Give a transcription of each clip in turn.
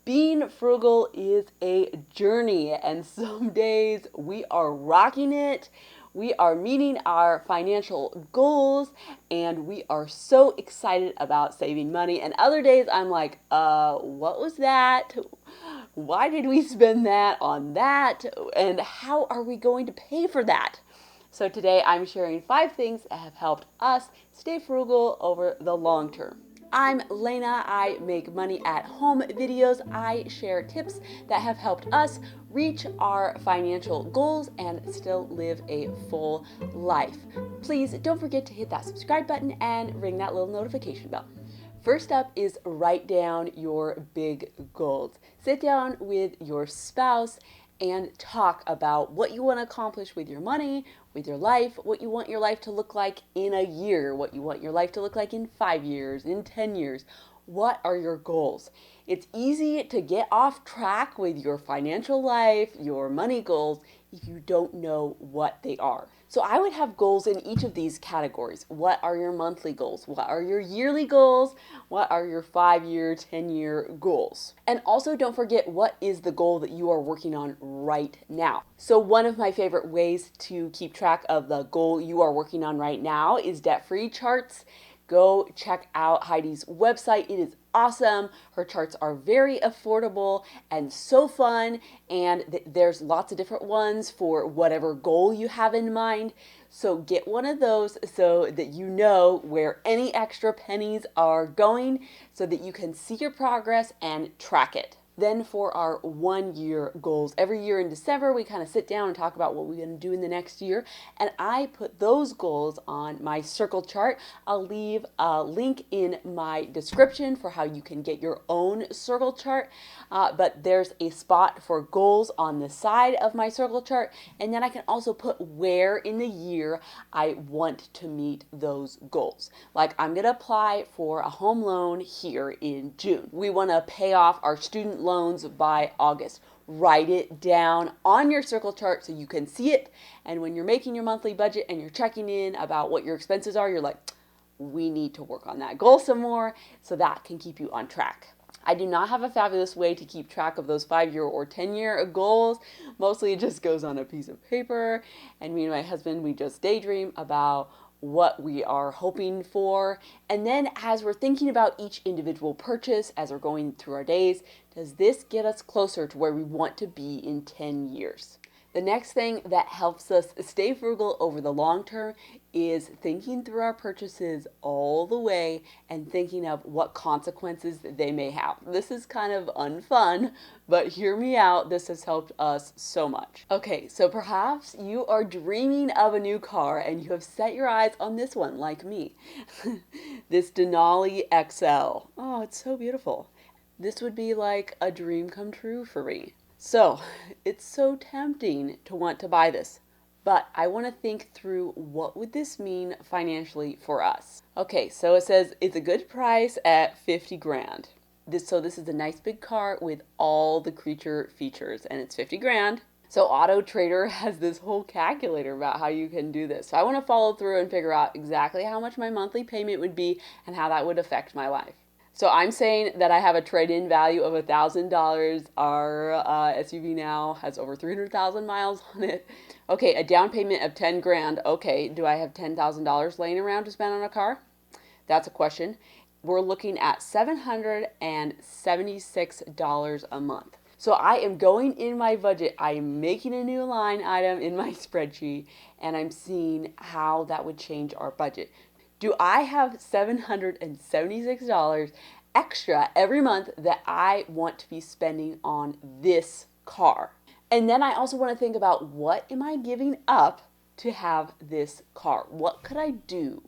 Being frugal is a journey, and some days we are rocking it. We are meeting our financial goals, and we are so excited about saving money. And other days I'm like, what was that? Why did we spend that on that? And how are we going to pay for that? So today I'm sharing 5 things that have helped us stay frugal over the long term. I'm Lena. I make money at home videos. I share tips that have helped us reach our financial goals and still live a full life. Please don't forget to hit that subscribe button and ring that little notification bell. First up is write down your big goals. Sit down with your spouse and talk about what you want to accomplish with your money, with your life, what you want your life to look like in a year, what you want your life to look like in 5 years, in 10 years. What are your goals? It's easy to get off track with your financial life, your money goals, if you don't know what they are. So I would have goals in each of these categories. What are your monthly goals? What are your yearly goals? What are your 5-year, 10-year goals? And also don't forget, what is the goal that you are working on right now? So one of my favorite ways to keep track of the goal you are working on right now is debt-free charts. Go check out Heidi's website. It is awesome. Her charts are very affordable and so fun, and there's lots of different ones for whatever goal you have in mind. So get one of those so that you know where any extra pennies are going, so that you can see your progress and track it. Then for our 1-year goals, every year in December, we kind of sit down and talk about what we're going to do in the next year. And I put those goals on my circle chart. I'll leave a link in my description for how you can get your own circle chart. But there's a spot for goals on the side of my circle chart. And then I can also put where in the year I want to meet those goals. Like, I'm going to apply for a home loan here in June. We want to pay off our student loans by August. Write it down on your circle chart so you can see it. And when you're making your monthly budget and you're checking in about what your expenses are, you're like, we need to work on that goal some more, so that can keep you on track. I do not have a fabulous way to keep track of those 5-year or 10-year goals. Mostly it just goes on a piece of paper, and me and my husband, we just daydream about what we are hoping for. And then as we're thinking about each individual purchase, as we're going through our days, does this get us closer to where we want to be in 10 years? The next thing that helps us stay frugal over the long term is thinking through our purchases all the way and thinking of what consequences they may have. This is kind of unfun, but hear me out. This has helped us so much. Okay, so perhaps you are dreaming of a new car and you have set your eyes on this one, like me. This Denali XL. Oh, it's so beautiful. This would be like a dream come true for me. So it's so tempting to want to buy this, but I want to think through, what would this mean financially for us? Okay, so it says it's a good price at 50 grand. This is a nice big car with all the creature features, and it's 50 grand. So Auto Trader has this whole calculator about how you can do this. So I want to follow through and figure out exactly how much my monthly payment would be and how that would affect my life. So I'm saying that I have a trade-in value of $1,000. Our SUV now has over 300,000 miles on it. Okay, a down payment of 10 grand. Okay, do I have $10,000 laying around to spend on a car? That's a question. We're looking at $776 a month. So I am going in my budget. I am making a new line item in my spreadsheet, and I'm seeing how that would change our budget. Do I have $776 extra every month that I want to be spending on this car? And then I also want to think about, what am I giving up to have this car? What could I do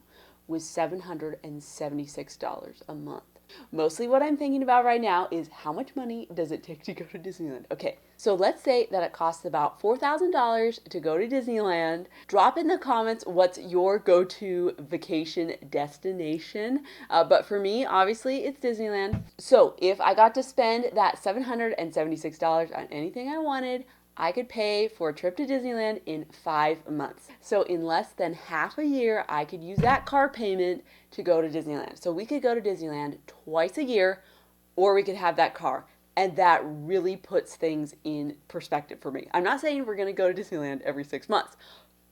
with $776 a month? Mostly what I'm thinking about right now is, how much money does it take to go to Disneyland? Okay, so let's say that it costs about $4,000 to go to Disneyland. Drop in the comments what's your go-to vacation destination. But for me, obviously, it's Disneyland. So if I got to spend that $776 on anything I wanted, I could pay for a trip to Disneyland in 5 months. So in less than half a year, I could use that car payment to go to Disneyland. So we could go to Disneyland twice a year, or we could have that car. And that really puts things in perspective for me. I'm not saying we're going to go to Disneyland every 6 months,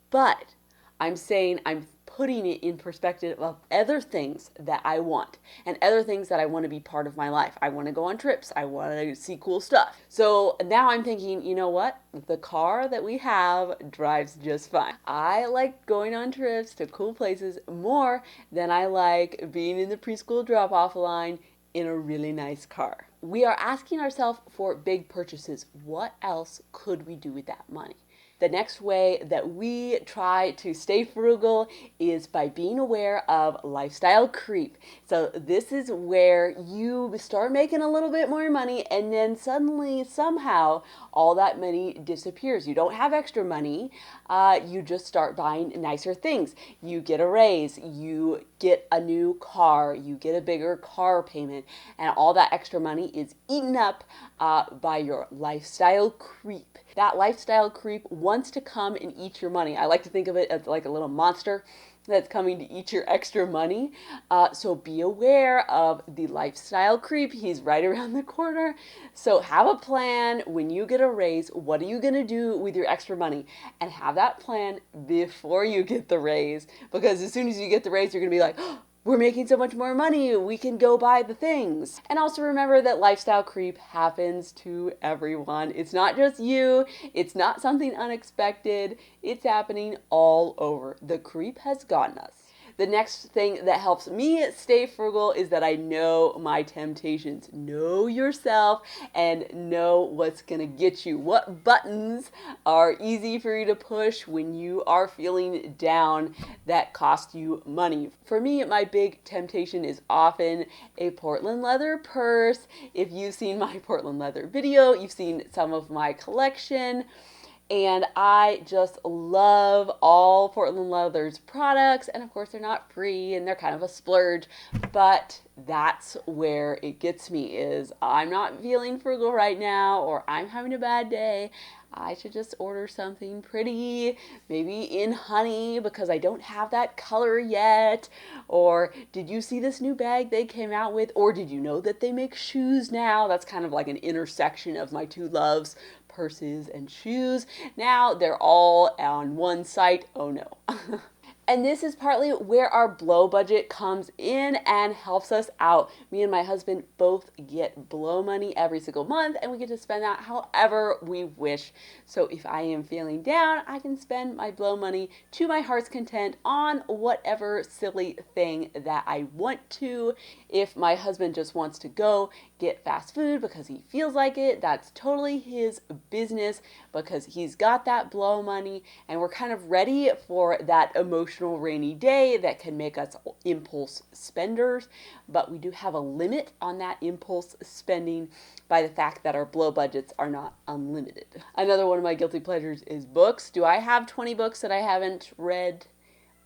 but I'm saying I'm putting it in perspective of other things that I want and other things that I want to be part of my life. I want to go on trips. I want to see cool stuff. So now I'm thinking, you know what? The car that we have drives just fine. I like going on trips to cool places more than I like being in the preschool drop-off line in a really nice car. We are asking ourselves for big purchases. What else could we do with that money? The next way that we try to stay frugal is by being aware of lifestyle creep. So this is where you start making a little bit more money and then suddenly, somehow, all that money disappears. You don't have extra money. You just start buying nicer things. You get a raise. You get a new car. You get a bigger car payment. And all that extra money is eaten up by your lifestyle creep. That lifestyle creep wants to come and eat your money. I like to think of it as like a little monster that's coming to eat your extra money. So be aware of the lifestyle creep. He's right around the corner. So have a plan. When you get a raise, what are you going to do with your extra money? And have that plan before you get the raise. Because as soon as you get the raise, you're going to be like, oh, we're making so much more money, we can go buy the things. And also remember that lifestyle creep happens to everyone. It's not just you, it's not something unexpected, it's happening all over. The creep has gotten us. The next thing that helps me stay frugal is that I know my temptations. Know yourself and know what's gonna get you. What buttons are easy for you to push when you are feeling down that cost you money. For me, my big temptation is often a Portland leather purse. If you've seen my Portland leather video, you've seen some of my collection. And I just love all Portland Leather's products. And of course, they're not free and they're kind of a splurge. But that's where it gets me is I'm not feeling frugal right now or I'm having a bad day. I should just order something pretty, maybe in honey because I don't have that color yet. Or did you see this new bag they came out with? Or did you know that they make shoes now? That's kind of like an intersection of my two loves, purses and shoes. Now they're all on one site. Oh no. And this is partly where our blow budget comes in and helps us out. Me and my husband both get blow money every single month and we get to spend that however we wish. So if I am feeling down, I can spend my blow money to my heart's content on whatever silly thing that I want to. If my husband just wants to go get fast food because he feels like it, that's totally his business because he's got that blow money and we're kind of ready for that emotional rainy day that can make us impulse spenders, but we do have a limit on that impulse spending by the fact that our blow budgets are not unlimited. Another one of my guilty pleasures is books. Do I have 20 books that I haven't read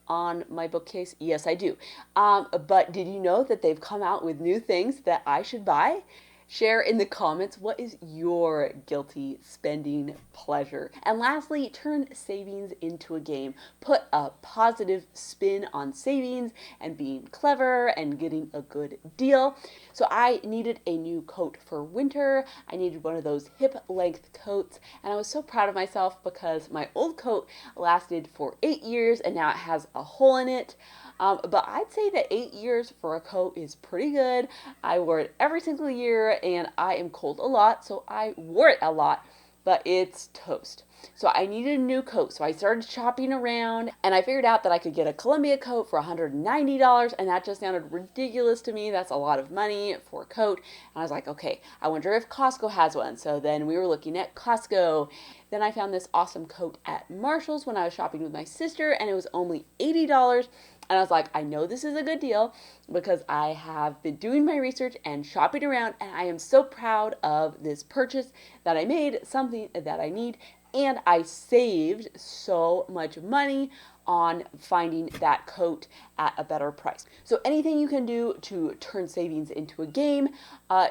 on my bookcase? Yes, I do. But did you know that they've come out with new things that I should buy? Share in the comments what is your guilty spending pleasure. And lastly, turn savings into a game. Put a positive spin on savings and being clever and getting a good deal. So I needed a new coat for winter. I needed one of those hip length coats and I was so proud of myself because my old coat lasted for 8 years and now it has a hole in it. But I'd say that 8 years for a coat is pretty good. I wore it every single year and I am cold a lot, so I wore it a lot, but it's toast. So I needed a new coat. So I started shopping around and I figured out that I could get a Columbia coat for $190 and that just sounded ridiculous to me. That's a lot of money for a coat. And I was like, okay, I wonder if Costco has one. So then we were looking at Costco. Then I found this awesome coat at Marshall's when I was shopping with my sister and it was only $80. And I was like, I know this is a good deal because I have been doing my research and shopping around and I am so proud of this purchase that I made something that I need and I saved so much money on finding that coat at a better price. So anything you can do to turn savings into a game,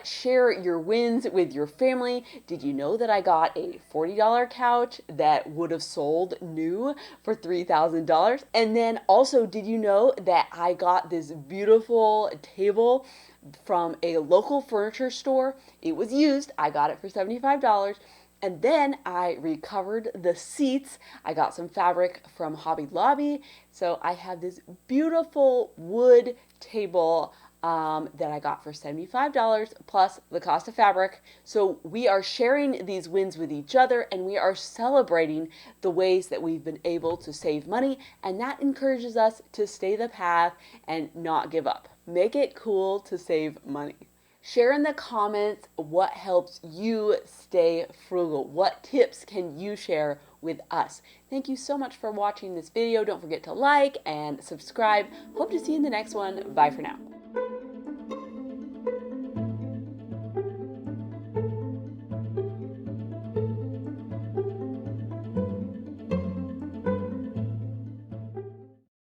share your wins with your family. Did you know that I got a $40 couch that would have sold new for $3,000? And then also, did you know that I got this beautiful table from a local furniture store. It was used. I got it for $75. And then I recovered the seats. I got some fabric from Hobby Lobby. So I have this beautiful wood table that I got for $75 plus the cost of fabric. So we are sharing these wins with each other, and we are celebrating the ways that we've been able to save money, and that encourages us to stay the path and not give up. Make it cool to save money. Share in the comments what helps you stay frugal. What tips can you share with us? Thank you so much for watching this video. Don't forget to like and subscribe. Hope to see you in the next one. Bye for now.